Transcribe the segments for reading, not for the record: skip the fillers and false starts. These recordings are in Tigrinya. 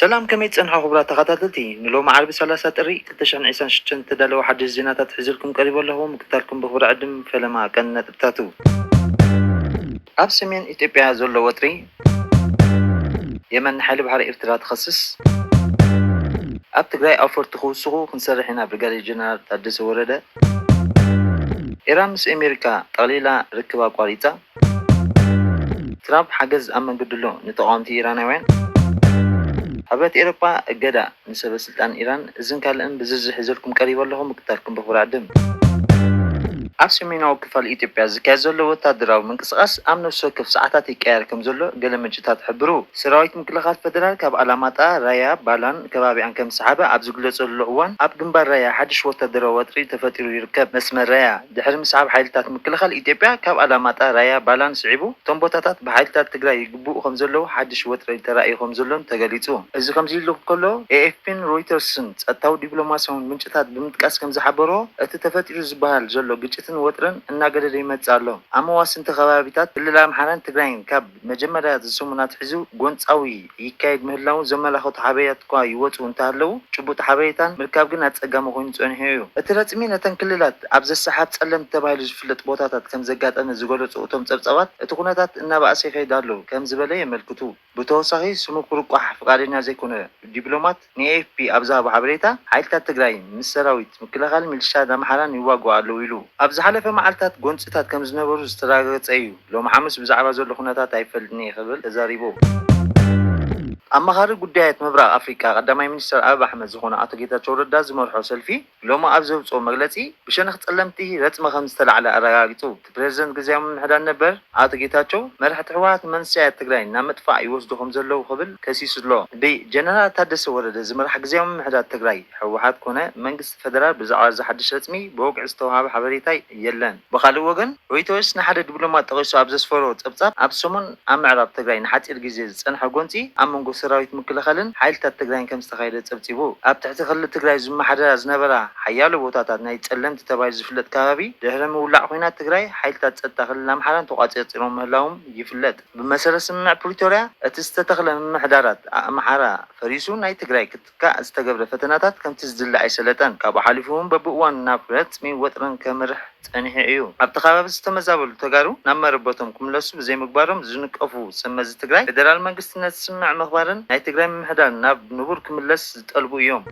سلام كمية صنحة خبرات تخطلتي نلو معرب سلاسة طري تشان عيسان شتن تدلو حدث زيناتات حزلكم قريب لهم مكتالكم بخبر عدم فلما كان نتبتاتو أب سمين إثيوبيا زولو وطري يمن حالي بحر إرترا تخصص أب تقراي أوفر تخوصو خنسرحنا برغالي جنرال تادس وردة إيران مس أمريكا قليلة ركبا قواليتا ترامب حجز أمن قدلو نتقامتي إيرانوين حبات إيروبا أجدا نسبة سلطان إيران إذن كالن بزز حزلكم قريب لهم مكتالكم بخبر عدم عبس مينو كفال إثيوبيا زكاة زولو وتادراو من قصقاس أمنو سوكف ساعتات يكاير كم زولو قل مجتات حبرو سراويت مكلخات فدرال كاب علاماتا رايا بالان كبابي عن كم سحابة عبزو قلت زولو أوان عب جنبار رايا حدش وتادراو وطري تفتيرو يركب مسمى رايا دحر مسحاب حيلتات مكلخال إثيوبيا كاب علاماتا رايا بالان سعيبو تنبوتاتات بحيلتات تقراي يقبو خم زولو حدش وطري ترائي خم زولو تقاليتو إذا خم زيلو كله AFP رويترسن أتاو دبلوماسيون منشتات بمتقاس كم زحبرو أتتفتيرو زبال زولو قلت وطرن እናገደደ ይመጻሎ አመዋስን ተኸባቢታት ክልል አምሓራን ትግራይን ካብ መጀመርያ ዝስሙናት ሒዙ ጎንፃዊ ይካየድ ምህላው ዘመላኽቱ ሓበያት እኳ ይወፁ እንተሃለው ጭቡጥ ሓበያታን ምርካብ ግን አጸጋሚ ኮይኑ ፀኒሑ እዩ እቲ ረፅሚ ነተን ክልላት ኣብ ዘሰሓብ ፀለም ተባሂሉ ዝፍለጥ ቦታታት ከም ዘጋጠመ ዝገለፁ እቶም ፀብፀባት እቲ ኩነታት እናባእሰ ይኸይድ ኣሎ ከም ዝበለ የመልክቱ ብተወሳኺ ስሙ ክርቋሕ ፈቃደኛ ዘይኮነ ዲፕሎማት ንኤኤፍፒ ኣብ ዝሃቦ ሓበሬታ ሓይልታት ትግራይ ምስ ሰራዊት ምክልኻል ሚሊሻ ኣምሓራን ይዋግኡ ኣለዉ ኢሉ ኣብ ዝሓለፈ መዓልታት ጎንፅታት ከም ዝነበሩ ዝተረጋገፀ እዩ ሎሚ ሓሙስ ብዛዕባ ዘሎ ኩነታት ኣይፈልጥኒ ይኽብል ተዛሪቡ أمهار قديات مبرق أفريقيا قدامي منستر أبي أحمد زخونة أعتقد تشورد داز مرحو سلفي لو ما أبزوج أو مغلتي بشان اخت علمتي رتم خمس تل على أراجعتو تبرزنت جزيام من هذا النبر أعتقد تشو مرحت حوات من ساعة تقرين نامت فا يوزدو خمس لو قبل كسيس لو بي جنرال تدس ورد زمر حق جزيام من هذا تقري حوات كونه منجس فدرال بزعاز حدش رسمي بوقع استوها بحبريتاي يلان بخلو وجن ويتوس نحد دبلومات تغيسو أبزس فروت أبزاب أبسمن أم عرب تقرين حتى الجزيز أنا حقونتي أم نقول سراويت مكلخلن حيلتات تقرين كم استخيلت صبتيبو اب تحت خل تقراي زما حدا زنبره حيالو بوتاتات ناي تصلمت تباي زفلت كبابي دهره مولع خوينات تقراي حيلتات تصدخل لامحران تقاصيصيرهم مهلاهم يفلت بمساله سمع بريتوريا اتستتخل محدارات امحرا فريسو ناي تقراي كتكا استغبر فتناتات كم تزدل عيسلتن كابو حليفهم ببوان نافرت مي وطرن كمرح صنيح ايو اب تخابب استمزابل تغارو نمربوتهم كملسو بزي مغبارهم زنقفو سمز تقراي فدرال منግስትነት سمع مخبارن ناي تقراي محدار ناب نبور كملس تقلبو يوم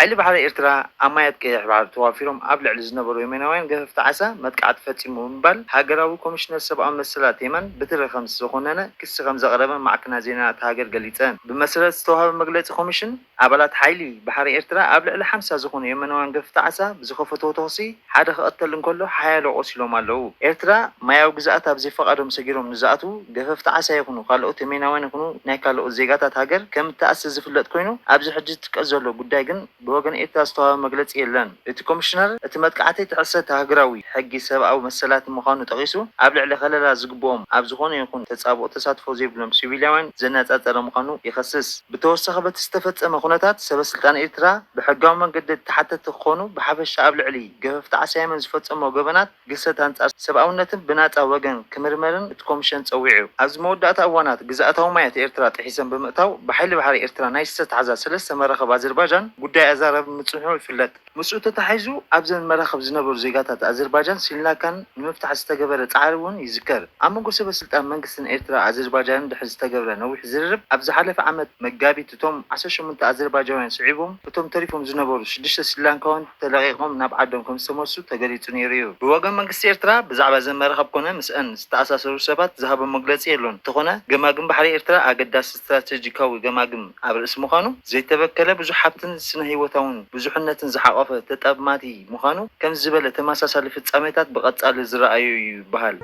حلي بحر إرترا أمايت كيح بعد توافيرهم قبل على زنبرو يمينوين قفت عسى متقعد فتيمو منبال هاجراوي كوميشنر سبعة مسلات يمن بتر خمس زخوننا كس خمس غربا مع كنازينات هاجر قليتان بمسألة استوها بمجلس كوميشن عبالات حيلي بحر إرترا قبل على خمسة زخون يمينوين قفت عسى بزخفتو توصي حدا قتلن كله حيالو أصيلو مالو إرترا ما يوجزاتها بزي فقدهم سجيرهم نزاتو قفت عسى يكونوا قالوا تمينوين يكونوا ناكلوا الزيجات هاجر كم تأسس فلت كوينو أبز حجت كأزلو قداجن بوغن إتا استوى مجلس إيرلان إتي كوميشنر إتي متقعتي تحسد هاجراوي حقي سبب أو مسألة مخانو تغيسو قبل على خلال زقبوم أبزخون يكون تتصابو تصادفو زي بلوم سيفيليوان زنات أتر مخانو يخصص بتوسخ بتستفت مخونتات سبب سلطان إيترا بحقاو من قد تحت تخونو بحبش قبل علي قفت عسى من زفت أمو قبنات قصة هانت سبعون نتب بنات أوغن كمرمرن كوميشن تسويعو أز مودات أوانات قزاتو مايت إيرترا تحيسن بمقتاو بحيل بحري إيرترا نايست عزا سلسة مرخب أذربيجان قداي أزارب متصنحو يفلت مسؤول تتحيزو أبزن مرخب زنبور زيغاتات أذربيجان سيلا كان مفتح استقبر تعارون يذكر أما قصة بسلطان منقسن إيرترا أذربيجان دح استقبر نوح زرب أبز حلف عمد مقابي تتوم عساش من أذربيجان سعيبهم بتوم تريفهم زنبور شدشت سيلان كون تلاقيهم نبعدهم كم سموسو تقريتون يريو بواقع منقس إيرترا بزعب زن مرخب كونه مسأن استأساسو سبات ذهب مقلس إيرلون تخونه جماجم بحري إيرترا أقداس استراتيجيكاوي جماجم عبر اسمه خانو زي تبكله بزو حبتن سنه هيوتاون بزحنة زحقفة تتأب ماتي مخانو كم زبالة تماسا اللي في التساميتات بقطع الزراعي بحال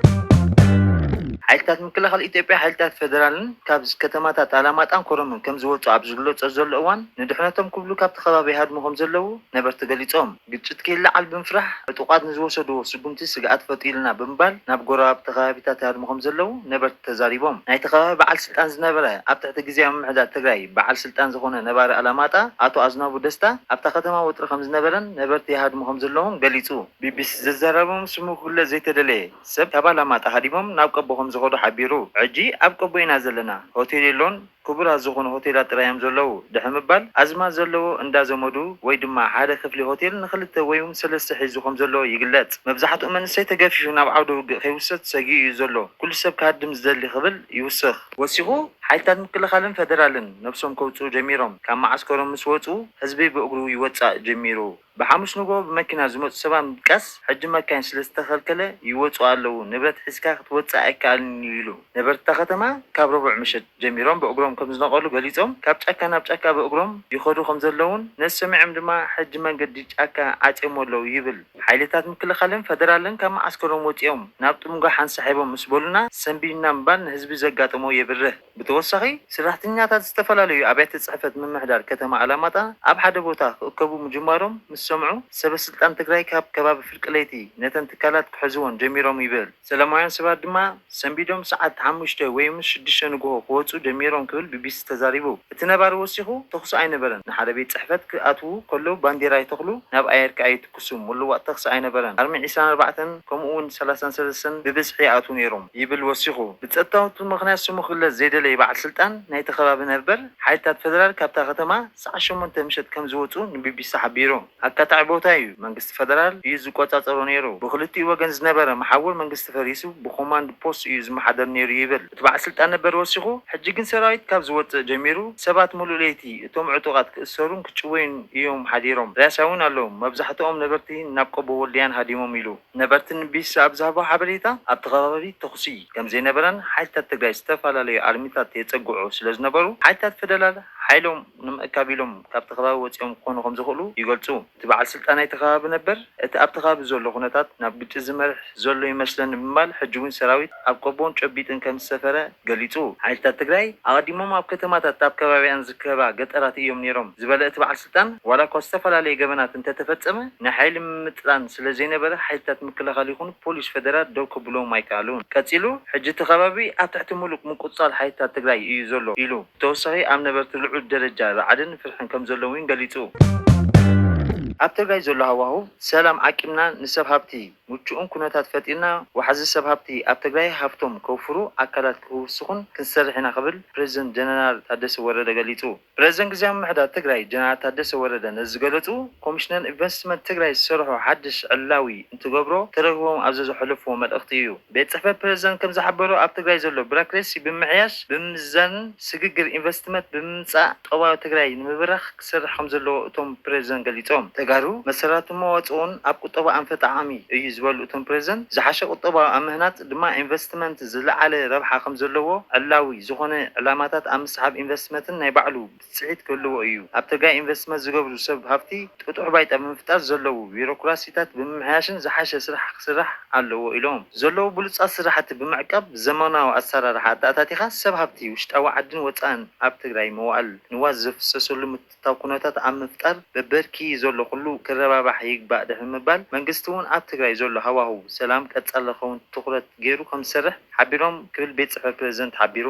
حالتات مكلخ الإثيوبيا حالتات فدرالن كابز كتماتات علامات أنكرهم كم زوجوا عبزلو تزول أوان ندحنتهم كبلو كاب تخبابي هادمهم زلو نبر تقليتهم قلت كيلا على بنفرح بتوقات نزوسدو سبنتي سقعت فتيلنا بنبال نبقرا تخبابيتات هادمهم زلو نبر تزاريبهم ناي تخبابي بعل سلطان زنبرة أبتع تجزيهم محدات تجري بعل سلطان زخونة نبار علاماتا أتو أزنابو دستا أبتع ختمه وترخم زنبرن نبر تهادمهم زلهم قليتو بيبس ززاربهم سمو كل زيت دلي سب تبع علامات هادمهم نابقبهم زخودو حبيرو عجي أبقى بينا زلنا هوتيلي لون ክቡራት ዝኾኑ ሆቴላት ጥራዮም ዘለዉ ድሕሪ ምባል ኣዝማት ዘለዎ እንዳዘመዱ ወይ ድማ ሓደ ክፍሊ ሆቴል ንክልተ ወይ ሰለስተ ሒዙ ከም ዘለዎ ይግለጽ። መብዛሕትኡ መንእሰይ ተገፊፉ ናብ ዓውደ ውግእ ከይውሰድ ሰጊኡ እዩ ዘሎ። ኩሉ ሰብ ካድም ዝደሊ ክብል ይውስኽ። ወሲኹ ሓይልታት ምክልኻልን ፌደራልን ነብሶም ከውፅኡ ጀሚሮም ካብ ማዓስከሮም ምስ ወፁ ህዝቢ ብእግሩ ይወፃእ ጀሚሩ። ብሓሙስ ንጎ ብመኪና ዝመፁ ሰባት ምጥቃስ ሕጂ መካይን ስለዝተኸልከለ ይወፁ ኣለዉ። ንብረት ሒዝካ ክትወፅእ ኣይከኣልን ይብሉ። ነበርቲ ከተማ ካብ ረቡዕ ምሸት ጀሚሮም ብእግሮም ከም ዝነቐሉ ገሊፆም ካብ ጫካ ናብ ጫካ ብእግሮም ይኸዱ ከም ዘለውን ነዚ ሰሚዖም ድማ ሕጂ መንገዲ ጫካ ዓፅሞ ኣለዉ ይብል። ሓይልታት ምክልኻልን ፌደራልን ካብ ማዓስከሮም ወፂኦም ናብ ጥሙጋ ሓንሳሒቦም ምስ በሉና ሰንቢድና ምባል ንህዝቢ ዘጋጥሞ የብርህ። ብተወሳኺ ሰራሕተኛታት ዝተፈላለዩ ኣብያተ ፅሕፈት ምምሕዳር ከተማ ኣላማጣ ኣብ ሓደ ቦታ ክእከቡ ምጅማሮም ምስ ሰምዑ ሰበስልጣን ትግራይ ካብ ከባቢ ፍርቂ ለይቲ ነተን ትካላት ክሕዝዎን ጀሚሮም ይብል። ሰላማውያን ሰባት ድማ ሰንቢዶም ሰዓት 5 ወይ 6 ንግሆ ክወፁ ጀሚሮም ክብል ቢቢሲ ተዛሪቡ። እቲ ነባሪ ወሲኹ ተኽሲ ኣይነበረን። ንሓደ ቤት ፅሕፈት ክኣትዉ ከለዉ ባንዴራ ይተኽሉ ናብ ኣየር ከኣይትኩሱ ምልዋጥ ተኽሲ ኣይነበረን። ኣርሚ 24 ከምኡ እውን 33 ብብዝሒ ይኣትዉ ነይሮም ይብል ወሲኹ። ብፀጥታውቱ ምክንያት ስሙ ክግለጽ ዘይደለየ በዓል ስልጣን ናይቲ ከባቢ ነበር ሓይልታት ፌደራል ካብታ ከተማ ሰዓት 8 ምሸት ከም ዝወፁ ንቢቢሲ ሓቢሩ። ኣካታዕ ቦታ እዩ መንግስቲ ፌደራል እዩ ዝቆፃፀሮ ነይሩ። ብክልቲኡ ወገን ዝነበረ መሓወር መንግስቲ ፈሪሱ ብኮማንድ ፖስት እዩ ዝመሓደር ነይሩ ይብል። እቲ በዓል ስልጣን ነበር ወሲኹ ሕጂ ግን ሰራዊት ካብ ዝወፅእ ጀሚሩ ሰባት ሙሉእ ለይቲ እቶም ዕጡቃት ክእሰሩን ክጭወዩን እዮም ሓዲሮም። ርያሳ እውን ኣለዉ። መብዛሕትኦም ነበርቲ ናብ ቆቦ ወልድያን ሃዲሞም ኢሉ። ነበርቲ ንቢቢሲ ኣብ ዝሃቦ ሓበሬታ ኣብቲ ከባቢ ተኽሲ ከም ዘይነበረን ሓይልታት ትግራይ ዝተፈላለዩ ኣርሚታት የፀግዑ ስለዝነበሩ ሓይልታት ፌደራል ሓይሎም ንምእካብ ኢሎም ካብቲ ከባቢ ወፂኦም ክኾኑ ከም ዝኽእሉ ይገልጹ። እቲ በዓል ስልጣን ናይቲ ከባቢ ነበር እቲ ኣብቲ ከባቢ ዘሎ ኩነታት ናብ ግጭት ዝመርሕ ዘሎ ይመስለኒ ብምባል ሕጂ እውን ሰራዊት ኣብ ቆቦን ጨቢጥን ከም ዝሰፈረ ገሊጹ። ሓይልታት ትግራይ ኣቐዲሞም ኣብ ከተማታት ኣብ ከባቢያን ዝርከባ ገጠራት እዮም ነይሮም ዝበለ እቲ በዓል ስልጣን ዋላ እኳ ዝተፈላለየ ገበናት እንተተፈፀመ ናይ ሓይሊ ምምጥላን ስለዘይነበረ ሓይልታት ምክልኻል ይኹን ፖሊስ ፌደራል ደው ክብሎም ኣይከኣሉን። ቀፂሉ ሕጂ እቲ ከባቢ ኣብ ትሕቲ ሙሉእ ምቁፅፃር ሓይልታት ትግራይ እዩ ዘሎ ኢሉ። ብተወሳኺ ኣብ ነበርቲ ልዑል ደረጃ ረዓድን ፍርሕን ከም ዘለዎ ገሊጹ። ኣብ ትግራይ ዘሎ ሃዋህው ሰላም ዓቂምና ንሰብ ሃብቲ ምቹእን ኩነታት ፈጢርና ወሓዚ ሰብ ሃብቲ ኣብ ትግራይ ሃብቶም ከውፍሩ ኣካላት ክውስኹን ክንሰርሕ ኢና ክብል ፕሬዚደንት ጀነራል ታደሰ ወረደ ገሊጹ። ፕሬዚደንት ግዝያዊ ምምሕዳር ትግራይ ጀነራል ታደሰ ወረደ ነዚ ገለጹ ኮሚሽነር ኢንቨስትመንት ትግራይ ዝሰርሖ ሓድሽ ዕላዊ እንትገብሮ ተረክቦም ኣብ ዘሕለፍዎ መልእኽቲ እዩ። ቤት ፅሕፈት ፕሬዚደንት ከም ዝሓበሮ ኣብ ትግራይ ዘሎ ቢሮክራሲ ብምምሕያሽ ብምምዛንን ስግግር ኢንቨስትመንት ብምምፃእ ጦባዊ ትግራይ ንምብራኽ ክሰርሕ ከም ዘለዎ እቶም ፕሬዚደንት ገሊፆም። ተጋሩ መሰረቱ መዋፅኡን ኣብ ቁጠባ አንፈጣዓሚ እዩ ዝበሉ እቶም ፕሬዚደንት ዝሓሸ ቁጠባ ኣብ ምህናፅ ድማ ኢንቨስትመንት ዝለዓለ ረብሓ ከም ዘለዎ ዕላዊ ዝኾነ ዕላማታት ኣብ ምስሓብ ኢንቨስትመንትን ናይ ባዕሉ ብፅዒት ክህልዎ እዩ። ኣብ ትግራይ ኢንቨስትመንት ዝገብሩ ሰብ ሃብቲ ጥጡዕ ባይጣ ብምፍጣር ዘለዉ ቢሮክራሲታት ብምምሕያሽን ዝሓሸ ስራሕ ክስራሕ ኣለዎ ኢሎም ዘለዉ ብሉፃት ስራሕቲ ብምዕቃብ ዘመናዊ ኣሰራርሓ ኣተኣታቲኻ ሰብ ሃብቲ ውሽጣዊ ዓድን ወፃእን ኣብ ትግራይ መዋዕል ንዋት ዘፍሰሰሉ ምትታው ኩነታት ኣብ ምፍጣር በበርኪ ዘሎ ኩሉ ክረባባሕ ይግባእ ድሕሪ ምባል መንግስቲ እውን ኣብ ትግራይ ዘሎ ሃዋህው ሰላም ቀጻሊ ክኸውን ትኩረት ገይሩ ከም ዝሰርሕ ሓቢሮም ክብል ቤት ፅሕፈት ፕሬዚደንት ሓቢሩ።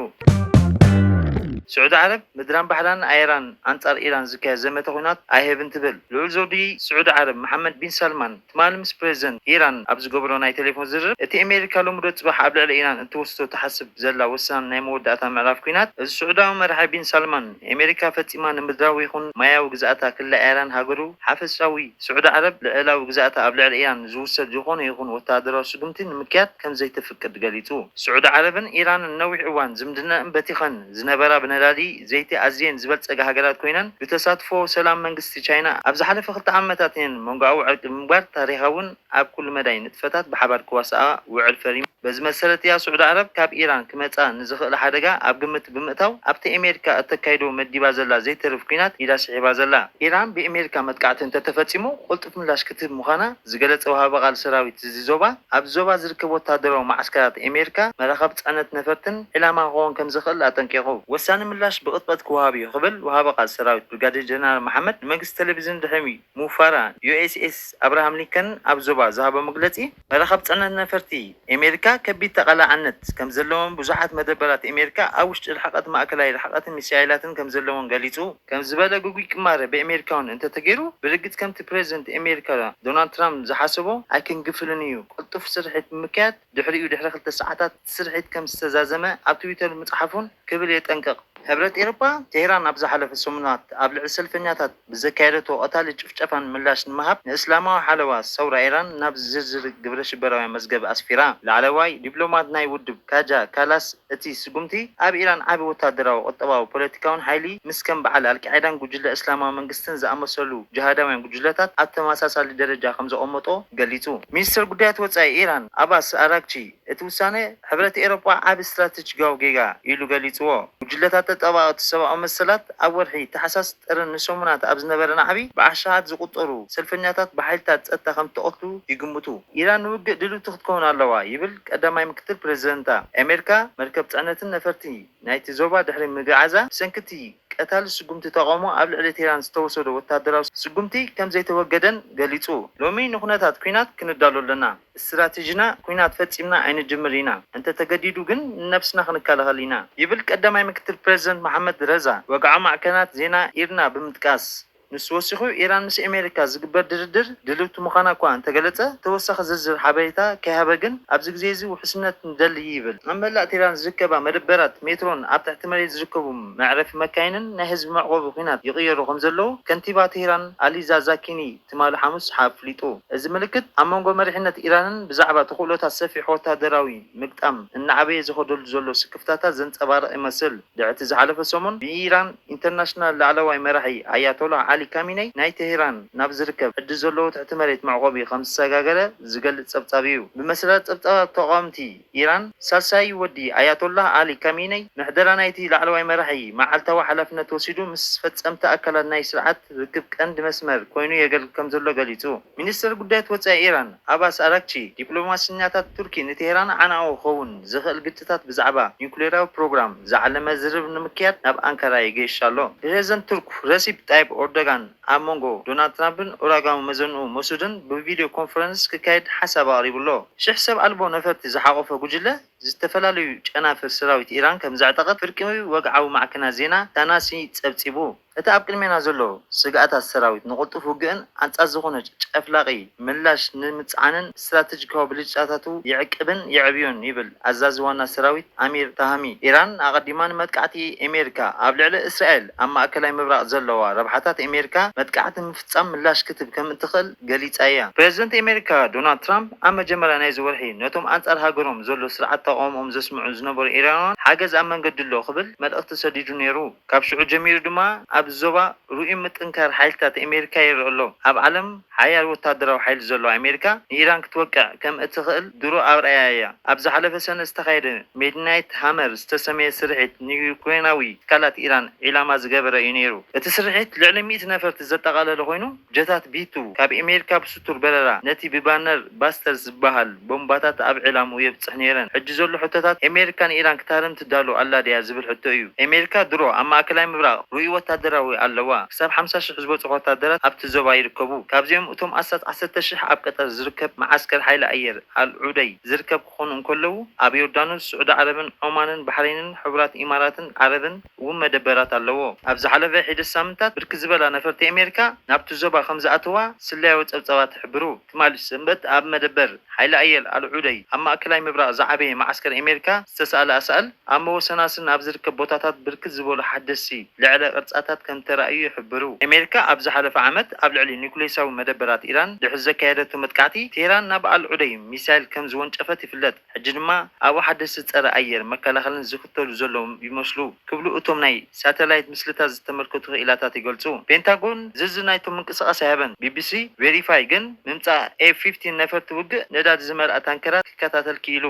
سعود عرب مدران بحران ايران انصار ايران زكاية زمت خونات ايهبن تبل لول زودي سعود عرب محمد بن سلمان تمال مس بريزنت ايران ابز قبرون اي تليفون زرب اتي امريكا لومدو تصبح قبل على ايران انت وستو تحسب زلا وسان ناي موداتا معراف كينات السعوداوي مرحبا بن سلمان امريكا فتيمان مدراوي يخون ماياو غزاتا كل ايران هاغرو حافظاوي سعود عرب لعلاو غزاتا قبل على ايران زوسد يخون يخون وتادرو سدمتين مكيات كم زي تفكر قاليتو سعود عربن ايران النوع عوان زمدنا امبتيخن زنبرا نلالي زيتي أزين زبلت أجا هجرات كوينن بتصادفوا سلام منجست تشاينا أبز حلف خلط عمتاتين منقعو عد مبار تاريخون أب كل مدين فتات بحبر كواسا وعرفريم بز مسألة يا سعود عرب كاب إيران كمتا نزخ لحدقة أب قمت بمتاو أبت أمريكا التكايدو مدي بازلا زيت رفقينات إلى صحيح بازلا إيران بأمريكا متقعتن تتفتسمو قلت فملاش كتب مخانا زقلت أوها بغال سراوي تزيزوبا أب زوبا زركبو تادرو معسكرات أمريكا مراقبت أنت نفرتن إلى ما هون كم زخل لا تنكيغو وسان ملاش بقطبة كوهابي قبل وهابا قال سراوي برغادير جنرال محمد مجلس تلفزيون دحمي موفارا USS أبراهام لينكن أب زوبا ذهب مقلتي مراقبت أنت نفرتي أمريكا كبيت تقلع عنت كم زلون بزحت مدبرات أمريكا أوش الحقات ما أكلها الحقات المسائلات كم زلون قاليتو كم زبالة جوجي كمارة بأمريكا أنت تجيرو برجت كم تبريزنت أمريكا دونالد ترامب زحسبه أكن قفلنيو قلت في سرحة مكات دحري ودحري خلت ساعات سرحة كم استزازمة على تويتر متحفون قبل يتنقق ሕብረት ኤሮፓ ቴህራን ኣብ ዝሓለፈ ሰሙናት ኣብ ልዕሊ ሰልፈኛታት ብዘካየደቶ ቀታሊ ጭፍጨፋን ምላሽ ንምሃብ ንእስላማዊ ሓለዋ ሰውራ ኢራን ናብ ዝርዝር ግብረ ሽበራዊ መዝገብ ኣስፊራ ላዕለዋይ ዲፕሎማት ናይ ውድብ ካጃ ካላስ እቲ ስጉምቲ ኣብ ኢራን ዓቢ ወታደራዊ ቁጠባዊ ፖለቲካውን ሓይሊ ምስ ከም በዓል ኣልቃዒዳን ጉጅለ እስላማዊ መንግስትን ዝኣመሰሉ ጅሃዳውያን ጉጅለታት ኣብ ተመሳሳሊ ደረጃ ከም ዘቐመጦ ገሊጹ። ሚኒስትር ጉዳያት ወጻኢ ኢራን ኣባስ ኣራግቺ እቲ ውሳነ ሕብረት ኤሮፓ ዓቢ ስትራቴጂካዊ ጌጋ ኢሉ ገሊጽዎ። ጉጅለታት ተጠባበቕቲ ሰብኣዊ መሰላት ኣብ ወርሒ ታሕሳስ ጥርን ንሰሙናት ኣብ ዝነበረ ናዕቢ ብዓሽራት ዝቁጠሩ ሰልፈኛታት ብሓይልታት ፀጥታ ከም ተቐትሉ ይግምቱ። ኢራን ንውግእ ድልውቲ ክትከውን ኣለዋ ይብል ቀዳማይ ምክትል ፕሬዚደንታ። ኣሜሪካ መርከብ ፅዕነትን ነፈርቲ ናይቲ ዞባ ድሕሪ ምግዓዛ ብሰንኪቲ ቀታሊ ስጉምቲ ተቃውሞ ኣብ ልዕሊ ቴህራን ዝተወሰዶ ወታደራዊ ስጉምቲ ከም ዘይተወገደን ገሊጹ። ሎሚ ንኩነታት ኩናት ክንዳሎ ኣለና፣ እስትራቴጂና ኩናት ፈፂምና ኣይንጅምር ኢና፣ እንተተገዲዱ ግን ነብስና ክንከላኸል ኢና ይብል ቀዳማይ ምክትል ፕሬዚደንት መሐመድ ረዛ ወግዓዊ ማዕከናት ዜና ኢርና ብምጥቃስ ንሱ ወሲኹ ኢራን ምስ ኣሜሪካ ዝግበር ድርድር ድልውቲ ምዃና እኳ እንተገለጸ ተወሳኺ ዝርዝር ሓበሬታ ከይሃበ ግን ኣብዚ ግዜ እዚ ውሕስነት ንደሊ ይብል። ኣብ መላእ ቴህራን ዝርከባ መደበራት ሜትሮን ኣብ ትሕቲ መሬት ዝርከቡ መዕረፊ መካይንን ናይ ህዝቢ መዕቆቢ ኩናት ይቕየሩ ከም ዘለዉ ከንቲባ ቴህራን አሊዛ ዛኪኒ ትማሊ ሓሙስ ኣፍሊጡ። እዚ ምልክት ኣብ መንጎ መሪሕነት ኢራንን ብዛዕባ ተኽእሎታት ሰፊሕ ወታደራዊ ምግጣም እናዓበየ ዝኸደሉ ዘሎ ስክፍታታት ዘንጸባርቕ ይመስል። ድዕቲ ዝሓለፈ ሰሙን ብኢራን ኢንተርናሽናል ላዕለዋይ መራሒ ኣያቶላ አሊ ካሚነይ ናይ ቴህራን ናብ ዝርከብ ዕዲ ዘለዎ ትሕቲ መሬት መዕቆቢ ከም ዝሰጋገረ ዝገልጽ ጸብጻብ እዩ። ብመሰረት ጸብጻብ ተቃወምቲ ኢራን ሳልሳይ ወዲ ኣያቶላ አሊ ካሚነይ ምሕደራ ናይቲ ላዕለዋይ መራሒ መዓልታዊ ሓላፍነት ወሲዱ ምስ ፈጸምቲ ኣካላት ናይ ስርዓት ርክብ ቀንዲ መስመር ኮይኑ የገልግል ከም ዘሎ ገሊጹ። ሚኒስትር ጉዳያት ወጻኢ ኢራን አባስ አራግቺ ዲፕሎማስኛታት ቱርኪ ንቴህራን ዓናኦ ክኸውን ዝኽእል ግጭታት ብዛዕባ ኒውክሌራዊ ፕሮግራም ዝዓለመ ዝርብ ንምክያድ ናብ አንካራ ይገይሽ ኣሎ። ፕሬዚደንት ቱርክ ረሲፕ ጣይብ ኤርዶጋን ኣብ መንጎ ዶናልድ ትራምፕን ኡራጋዊ መዘንኡ መሱድን ብቪድዮ ኮንፈረንስ ክካየድ ሓሳብ ኣቕሪቡሎ። 1000 ሰብ ኣልቦ ነፈርቲ ዝሓቆፈ ጉጅለ ዝተፈላለዩ ጨናፍር ሰራዊት ኢራን ከም ዘዕጠቐት ፍርቂ ወግዓዊ ማዕከናት ዜና ታናሲ ጸብጺቡ። እቲ ኣብ ቅድሜና ዘሎ ስጋኣታት ሰራዊት ንቕልጡፍ ውግእን ኣንጻር ዝኾነ ጨፍላቒ ምላሽ ንምጽዓንን ስትራቴጂካዊ ብልጫታቱ ይዕቅብን ይዕብዩን ይብል ኣዛዚ ዋና ሰራዊት ኣሚር ታሃሚ። ኢራን ኣቐዲማ ንመጥቃዕቲ ኣሜሪካ ኣብ ልዕሊ እስራኤል ኣብ ማእከላይ ምብራቕ ዘለዋ ረብሓታት ኣሜሪካ መጥቃዕቲ ምፍጻም ምላሽ ክትብ ከም እትኽእል ገሊጻ እያ። ፕሬዚደንት ኣሜሪካ ዶናልድ ትራምፕ ኣብ መጀመርያ ናይዚ ወርሒ ነቶም ኣንጻር ሃገሮም ዘሎ ስርዓት ተቃውሞኦም ዘስምዑ ዝነበሩ ኢራናውያን ሓገዝ ኣብ መንገዲ ኣሎ ክብል መልእኽቲ ሰዲዱ ነይሩ። ካብ ሽዑ ጀሚሩ ድማ ኣብ ዞባ ሩኡይ ምጥንካር ሓይልታት ኣሜሪካ ይርአ ኣሎ። ኣብ ዓለም ሓያል ወታደራዊ ሓይሊ ዘለዋ ኣሜሪካ ንኢራን ክትወቅዕ ከም እትኽእል ድሮ ኣብርኣያ እያ። ኣብ ዝሓለፈ ሰነ ዝተኻየደ ሜድናይት ሃመር ዝተሰመየ ስርሒት ንዩክሬናዊ ትካላት ኢራን ዒላማ ዝገበረ እዩ ነይሩ። እቲ ስርሒት ልዕሊ 100 ነፈርቲ ዘጠቓለለ ኮይኑ ጀታት ቢቱ ካብ ኣሜሪካ ብስቱር በረራ ነቲ ብባነር ባስተር ዝበሃል ቦምባታት ኣብ ዒላሙ የብፅሕ ነይረን። ሕጂ ዘሎ ሕቶታት ኣሜሪካ ንኢራን ክታርም ትዳሉ ኣላ ድያ ዝብል ሕቶ እዩ። ኣሜሪካ ድሮ ኣብ ማእከላይ ምብራቕ ሩኡይ ወታደራዊ ኣለዋ። ክሳብ 50,000 ዝበፅሑ ወታደራት ኣብቲ ዞባ ይርከቡ። ካብዚኦም እቶም 10,000 ኣብ ቀጠር ዝርከብ ማዓስከር ሓይሊ ኣየር አልዑደይ ዝርከብ ክኾኑ እንከለዉ ኣብ ዮርዳኖስ፣ ስዑድ ዓረብን፣ ኦማንን፣ ባሕሬንን፣ ሕቡራት ኢማራትን ዓረብን እውን መደበራት ኣለዎ። ኣብ ዝሓለፈ ሒደት ሳምንታት ብርኪ ዝበላ ነፈርቲ ኣሜሪካ ናብቲ ዞባ ከም ዝኣተዋ ስላያዊ ጸብጻባት ይሕብሩ። ትማሊ ሰንበት ኣብ መደበር ሓይሊ ኣየር አልዑደይ ኣብ ማእከላይ ምብራቕ ዝዓበየ ማዓስከር ኣሜሪካ ዝተሳእለ ኣሳእል ኣብ መወሰናስን ኣብ ዝርከብ ቦታታት ብርክት ዝበሉ ሓደስቲ ልዕለ ቅርጻታት ከም ተራእዩ ይሕብሩ። ኣሜሪካ ኣብ ዝሓለፈ ዓመት ኣብ ልዕሊ ኒውክሌሳዊ መደበራት ኢራን ድሕሪ ዘካየደቱ መጥቃዕቲ ቴህራን ናብ አልዑደይ ሚሳይል ከም ዝወንጨፈት ይፍለጥ። ሕጂ ድማ ኣብኡ ሓደስቲ ጸረ ኣየር መከላኸልን ዝኽተሉ ዘለዎም ይመስሉ ክብሉ እቶም ናይ ሳተላይት ምስልታት ዝተመልከቱ ክኢላታት ይገልጹ። ፔንታጎን ዝርዝር ናይቶም ምንቅስቓስ ኣይሃበን። ቢቢሲ ቬሪፋይ ግን ምምጻእ ኤፍ-15 ነፈርቲ ውግእ ነዳዲ ዝመልኣ ታንከራት ክከታተል ክኢሉ።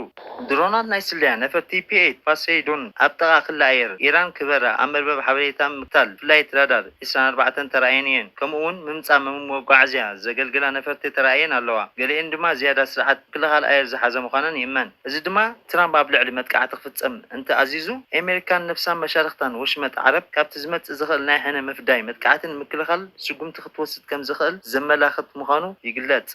ድሮናት ናይ ስለያ ነፈርቲ ፒኤት ፖሴይዶን ኣብ ጥቓ ክልል ኣየር ኢራን ክበራ ኣብ መርበብ ሓበሬታ ምክታል ፍላይት ራዳር 24 ተራእየን እየን። ከምኡውን ምምጻእ መጓዓዝያ ዘገልግላ ነፈርቲ ተራእየን ኣለዋ። ገሊአን ድማ ዝያዳ ስርዓት ምክልኻል ኣየር ዝሓዘ ምዃነን ይእመን። እዚ ድማ ትራምፕ ኣብ ልዕሊ መጥቃዕቲ ክፍጸም እንተኣዚዙ ኣሜሪካን ነፍሳን መሻርክታን ወሽመጥ ዓረብ ካብቲ ዝመጽእ ዝኽእል ናይ ሕነ ምፍዳይ መጥቃዕትን ምክልኻል ስጉምቲ ክትወስድ ከም ዝኽእል ዘመላኽት ምዃኑ ይግለጽ።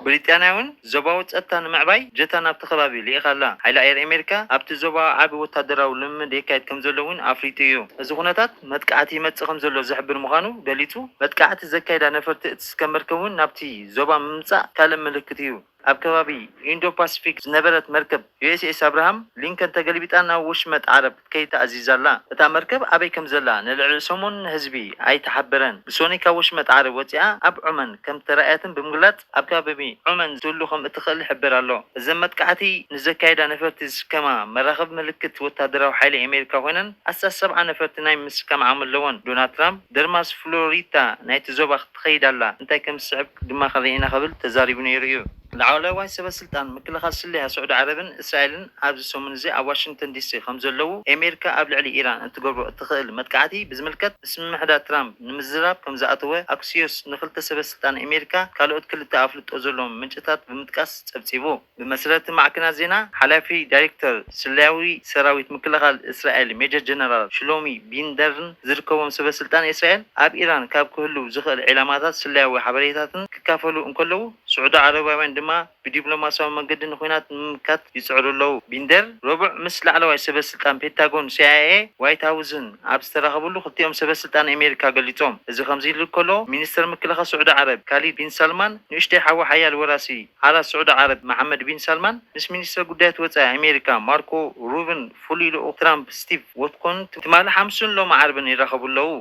ብሪጣንያ እውን ዞባዊ ጸጥታ ንምዕባይ ጀታ ናብቲ ከባቢ ልኢኻ ኣላ። ሓይሊ ኣየር ኣሜሪካ ኣብቲ ዞባ ዓቢ ወታደራዊ ልምምድ የካየድ ከም ዘሎ እውን ኣፍሪጡ እዩ። እዚ ኩነታት መጥቃዕቲ ይመጽእ ከም ዘሎ ዝሕብር ምዃኑ ገሊጹ። መጥቃዕቲ ዘካየዳ ነፈርቲ እትስከም መርከብ እውን ናብቲ ዞባ ምምጻእ ካልእ ምልክት እዩ። ኣብ ከባቢ ኢንዶ ፓሲፊክ ዝነበረት መርከብ ዩኤስኤስ አብርሃም ሊንከን ተገልቢጣ ናብ ወሽመጥ ዓረብ ከይተኣዚዛላ እታ መርከብ ኣበይ ከም ዘላ ንልዕሊ ሰሙን ህዝቢ ኣይተሓበረን ብሶኒ ካብ ወሽመጥ ዓረብ ወፂኣ ኣብ ዑመን ከም ተረኣያትን ብምግላጽ ኣብ ከባቢ ዑመን ዝህሉ ከም እትኽእል ይሕብር ኣሎ እዘን መጥቃዕቲ ንዘካየዳ ነፈርቲ ዝስከማ መራኸቢ ምልክት ወታደራዊ ሓይሊ ኣሜሪካ ኮይነን 17 ነፈርቲ ናይ ምስከም ዓመል ኣለወን ዶናልድ ትራምፕ ደርማስ ፍሎሪዳ ናይቲ ዞባ ክትኸይድ ኣላ እንታይ ከም ዝስዕብ ድማ ከሪእና ክብል ተዛሪቡ ነይሩ እዩ ላዕለዋይ ሰበስልጣን ምክልኻል ስልያ ሳዑዲ ዓረብን እስራኤልን ኣብዚ ሰሙን እዚ ኣብ ዋሽንግተን ዲሲ ከም ዘለዉ ኣሜሪካ ኣብ ልዕሊ ኢራን እንትገብሮ እትኽእል መጥቃዕቲ ብዝምልከት ምስምምሕዳር ትራምፕ ንምዝራብ ከም ዝኣተወ ኣክሲዮስ ንክልተ ሰበስልጣን ኣሜሪካ ካልኦት ክልተ ኣፍልጦ ዘለዎም ምንጭታት ብምጥቃስ ጸብጺቡ ብመሰረት ማዕከናት ዜና ሓላፊ ዳይሬክተር ስልያዊ ሰራዊት ምክልኻል እስራኤል ሜጀር ጀነራል ሽሎሚ ቢንደርን ዝርከቦም ሰበስልጣን እስራኤል ኣብ ኢራን ካብ ክህሉ ዝኽእል ዕላማታት ስልያዊ ሓበሬታትን ክካፈሉ እንከለዉ ሳዑዲ ዓረባውያን ድማ ብዲፕሎማሲያዊ መንገዲ ንኩናት ንምምካት ይጽዕሩ ኣለዉ ቢንደር ረቡዕ ምስ ላዕለዋይ ሰበስልጣን ፔንታጎን ሲአይኤ ዋይት ሃውስን ኣብ ዝተራኸብሉ ክልቲኦም ሰበስልጣን ኣሜሪካ ገሊጾም እዚ ከምዚ ኢሉ ከሎ ሚኒስትር ምክልኻል ሳዑዲ ዓረብ ካሊድ ቢን ሰልማን ንእሽተይ ሓዊ ሓያል ወራሲ ዓራት ሳዑዲ ዓረብ መሐመድ ቢን ሰልማን ምስ ሚኒስትር ጉዳያት ወፃኢ ኣሜሪካ ማርኮ ሩብን ፍሉይ ልኡኽ ትራምፕ ስቲቭ ወትኮን ትማሊ 5 ሎሚ ዓርብን ይራኸቡ ኣለዉ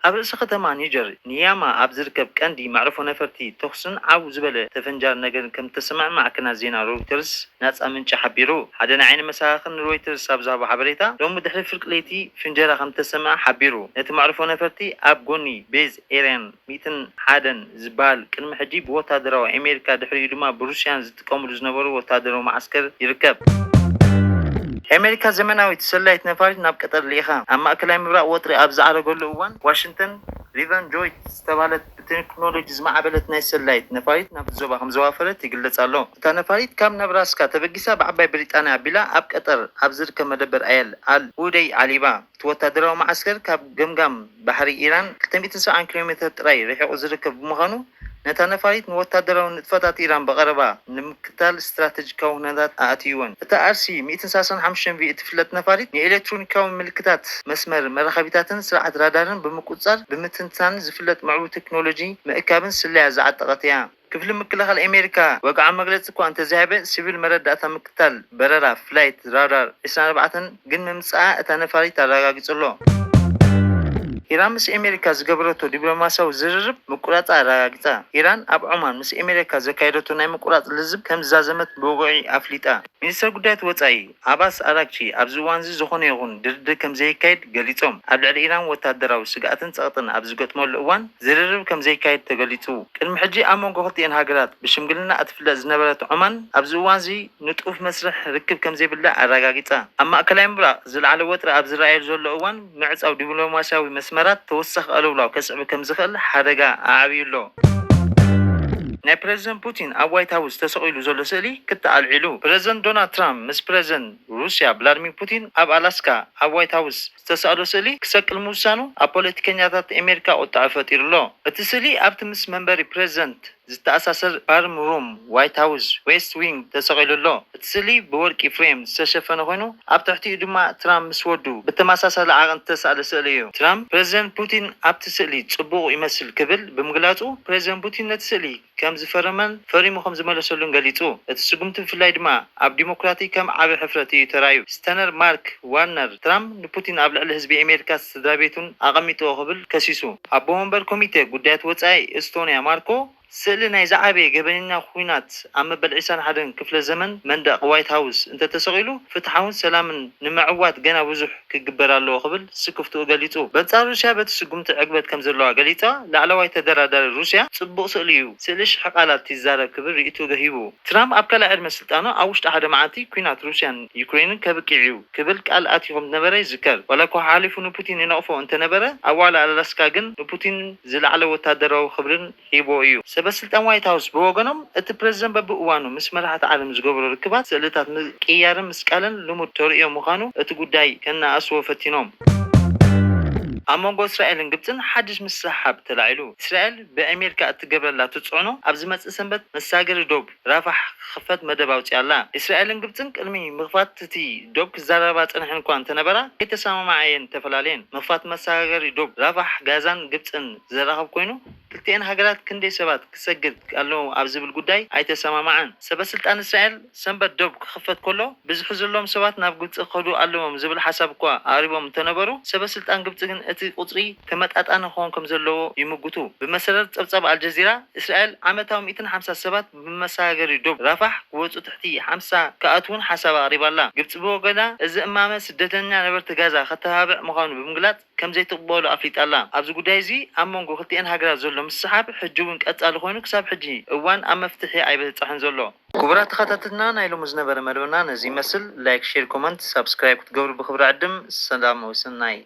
ኣብ ርእሲ ከተማ ኒጀር ኒያማ ኣብ ዝርከብ ቀንዲ ማዕረፎ ነፈርቲ ተኩስን ዓው ዝበለ ተፈንጃር ነገር ከም ተሰማዕ ማዕከናት ዜና ሮይተርስ ናጻ ምንጭ ሓቢሩ ሓደ ናይ ዓይኒ መሳኽን ሮይተርስ ኣብ ዝሃቦ ሓበሬታ ሎሚ ድሕሪ ፍርቂ ለይቲ ፍንጀራ ከም ተሰማዕ ሓቢሩ ነቲ ማዕረፎ ነፈርቲ ኣብ ጎኒ ቤዝ ኤርያን 101 ዝበሃል ቅድሚ ሕጂ ብወታደራዊ ኣሜሪካ ድሕሪኡ ድማ ብሩስያን ዝጥቀምሉ ዝነበሩ ወታደራዊ ማዓስከር ይርከብ ኣሜሪካ ዘመናዊት ሰላይት ነፋሪት ናብ ቀጠር ልኢኻ ኣብ ማእከላይ ምብራቅ ወጥሪ ኣብ ዝዓረገሉ እዋን ዋሽንግተን ሪቨን ጆይት ዝተባሃለት ብቴክኖሎጂ ዝማዕበለት ናይ ሰላይት ነፋሪት ናብ ዞባ ከም ዘዋፈረት ይግለጽ ኣሎ እታ ነፋሪት ካብ ነብራስካ ተበጊሳ ብዓባይ ብሪጣንያ ኣቢላ ኣብ ቀጠር ኣብ ዝርከብ መደበር ኣየል ኣል ኡደይ ዓሊባ እቲ ወታደራዊ ማዓስከር ካብ ገምጋም ባሕሪ ኢራን 270 ኪሎ ሜትር ጥራይ ርሒቑ ዝርከብ ብምዃኑ ነታ ነፋሪት ንወታደራዊ ንጥፈታት ኢራን በቀረባ ንምክታል ስትራቴጂካዊ ኩነታት ኣእትይወን እታ አርሲ 135 ቪ እትፍለጥ ነፋሪት ንኤሌክትሮኒካዊ ምልክታት መስመር መራኸቢታትን ስርዓት ራዳርን ብምቁጻር ብምትንታን ዝፍለጥ ምዕቡል ቴክኖሎጂ ምእካብን ስልያ ዝዓጠቐት እያ ክፍሊ ምክልኻል ኣሜሪካ ወግዓ መግለፂ እኳ እንተዝሃበ ሲቪል መረዳእታ ምክታል በረራ ፍላይት ራዳር 24 ግን ምምፅኣ እታ ነፋሪት ኣረጋጊጹ ኣሎ ኢራን ምስ ኣሜሪካ ዝገበረቶ ዲፕሎማሲያዊ ዝርርብ ምቁራጽ ኣረጋጊጻ ኢራን ኣብ ዑማን ምስ ኣሜሪካ ዘካየደቶ ናይ ምቁራጽ ልዝብ ከም ዝዛዘመት ብውግዒ ኣፍሊጣ ሚኒስትር ጉዳያት ወፃኢ አባስ ኣራግቺ ኣብዚ እዋን ዝኾነ ይኹን ድርድር ከም ዘይካየድ ገሊጾም ኣብ ልዕሊ ኢራን ወታደራዊ ስጋኣትን ጸቕጥን ኣብ ዝገጥመሉ እዋን ዝርርብ ከም ዘይካየድ ተገሊጹ ቅድሚ ሕጂ ኣብ መንጎ ክልቲአን ሃገራት ብሽምግልና እትፍለጥ ዝነበረት ዑማን ኣብዚ እዋን እዚ ንጡፍ መስርሕ ርክብ ከም ዘይብላ ኣረጋጊጻ ኣብ ማእከላይ ምብራቅ ዝለዓለ ወጥሪ ኣብ ዝረኣየሉ ዘሎ እዋን ምዕፃው ዲፕሎማሲያዊ መስመራት ተወሳኺ ኣልውላው ከስዕብ ከም ዝኽእል ሓደጋ ኣዓብዩሎ ናይ ፕሬዝደንት ፑቲን ኣብ ዋይት ሃውስ ተሰቂሉ ዘሎ ስእሊ ክተኣልዒሉ ፕሬዝደንት ዶናልድ ትራምፕ ምስ ፕሬዝደንት ሩስያ ቭላድሚር ፑቲን ኣብ አላስካ ኣብ ዋይት ሃውስ ዝተሰኣሎ ስእሊ ክሰቅል ምውሳኑ ኣብ ፖለቲከኛታት ኣሜሪካ ቁጣ ፈጢሩ ኣሎ እቲ ስእሊ ኣብቲ ምስ መንበሪ ፕሬዝደንት ዝተኣሳሰር ፋርም ሩም ዋይት ሃውስ ዌስት ዊንግ ተሰቂሉ ኣሎ እቲ ስእሊ ብወርቂ ፍሬም ዝተሸፈነ ኮይኑ ኣብ ትሕቲኡ ድማ ትራምፕ ምስ ወዱ ብተመሳሳሊ ዓቐን ዝተሰኣለ ስእሊ እዩ ትራምፕ ፕሬዝደንት ፑቲን ኣብቲ ስእሊ ጽቡቕ ይመስል ክብል ብምግላጹ ፕሬዝደንት ፑቲን ነቲ ስእሊ ከም ዝፈረመን ፈሪሙ ከም ዝመለሰሉን ገሊጹ እቲ ስጉምቲ ብፍላይ ድማ ኣብ ዲሞክራቲ ከም ዓብዪ ሕፍረት እዩ ተራዩ ስተነር ማርክ ዋርነር ትራምፕ ንፑቲን ኣብ ልዕሊ ህዝቢ ኣሜሪካ ስድራ ቤቱን ኣቐሚጥዎ ክብል ከሲሱ ኣቦ ወንበር ኮሚቴ ጉዳያት ወፃኢ ኤስቶንያ ማርኮ ስእሊ ናይ ዝዓበየ ገበነኛ ኩናት ኣብ መበል 21 ክፍለ ዘመን መንደቕ ዋይት ሃውስ እንተተሰቂሉ ፍትሓውን ሰላምን ንምዕዋት ገና ብዙሕ ክግበር ኣለዎ ክብል ስክፍትኡ ገሊጹ በንጻር ሩስያ በቲ ስጉምቲ ዕግበት ከም ዘለዋ ገሊጻ ላዕለዋይ ተደራዳሪ ሩስያ ጽቡቕ ስእሊ እዩ ስእሊ ሽሕ ቃላት ይዛረብ ክብል ርእይቱ ገሂቡ ትራምፕ ኣብ ካልኣይ ዕድመ ስልጣኑ ኣብ ውሽጢ ሓደ መዓልቲ ኩናት ሩስያን ዩክሬንን ከብቂዕ እዩ ክብል ቃል ኣትዮም ዝነበረ ይዝከር ዋላ እኳ ሓሊፉ ንፑቲን ይነቕፎ እንተነበረ ኣብ ዋላ ኣላስካ ግን ንፑቲን ዝለዓለ ወታደራዊ ክብርን ሂቦ እዩ ሰበስልጣን ዋይት ሃውስ ብወገኖም እቲ ፕሬዝደንት በብእዋኑ ምስ መራሕቲ ዓለም ዝገብሮ ርክባት ስእልታት ምቅያርን ምስቃልን ልሙድ ተርእዮም ምዃኑ እቲ ጉዳይ ከነኣስዎ ፈቲኖም ኣብ መንጎ እስራኤልን ግብፅን ሓድሽ ምስሓብ ተላዒሉ እስራኤል ብኣሜሪካ እትገብረላ ትፅዕኖ ኣብ ዝመፅእ ሰንበት መሳገሪ ዶብ ራፋሕ ክኽፈት መደብ ኣውፅያ ኣላ። እስራኤልን ግብፅን ቅድሚ ምኽፋት እቲ ዶብ ክዛረባ ፀንሐን እኳ እንተነበራ ኣይተሰማማዓየን ተፈላለየን። ምኽፋት መሰጋገሪ ዶብ ራፋሕ ጋዛን ግብፅን ዘራኸብ ኮይኑ ክልቲአን ሃገራት ክንደይ ሰባት ክሰግድ ኣለዎ ኣብ ዝብል ጉዳይ ኣይተሰማማዓን። ሰበስልጣን እስራኤል ሰንበት ዶብ ክኽፈት ከሎ ብዝሕዘሎም ሰባት ናብ ግብፂ ክኸዱ ኣለዎም ዝብል ሓሳብ እኳ ኣቅሪቦም እንተነበሩ ሰበስልጣን ግብፂ ግን እቲ ቁፅሪ ተመጣጣኒ ክኸውን ከም ዘለዎ ይምግቱ። ብመሰረት ፀብፃብ አልጀዚራ እስራኤል ዓመታዊ 150 ሰባት ብመሰጋገሪ ዶብ ራፋሕ ክወፁ ትሕቲ 50 ከኣትውን ሓሳብ ኣቅሪባላ። ግብፂ ብወገና እዚ እማመ ስደተኛ ነበርቲ ጋዛ ከተባብዕ ምዃኑ ብምግላፅ ከም ዘይትቕበሎ ኣፍሊጣላ። ኣብዚ ጉዳይ እዚ ኣብ መንጎ ክልቲአን ሃገራት ዘሎ ምስሓብ ሕጂ እውን ቀጻሊ ኮይኑ ክሳብ ሕጂ እዋን ኣብ መፍትሒ ኣይበፅሐን ዘሎ። ክቡራት ተኸታተልና ናይ ሎሚ ዝነበረ መደብና ነዚ ይመስል። ላይክ፣ ሼር፣ ኮመንት፣ ሰብስክራይብ ክትገብሩ ብክብሪ ዕድም። ሰላም ወሰናይ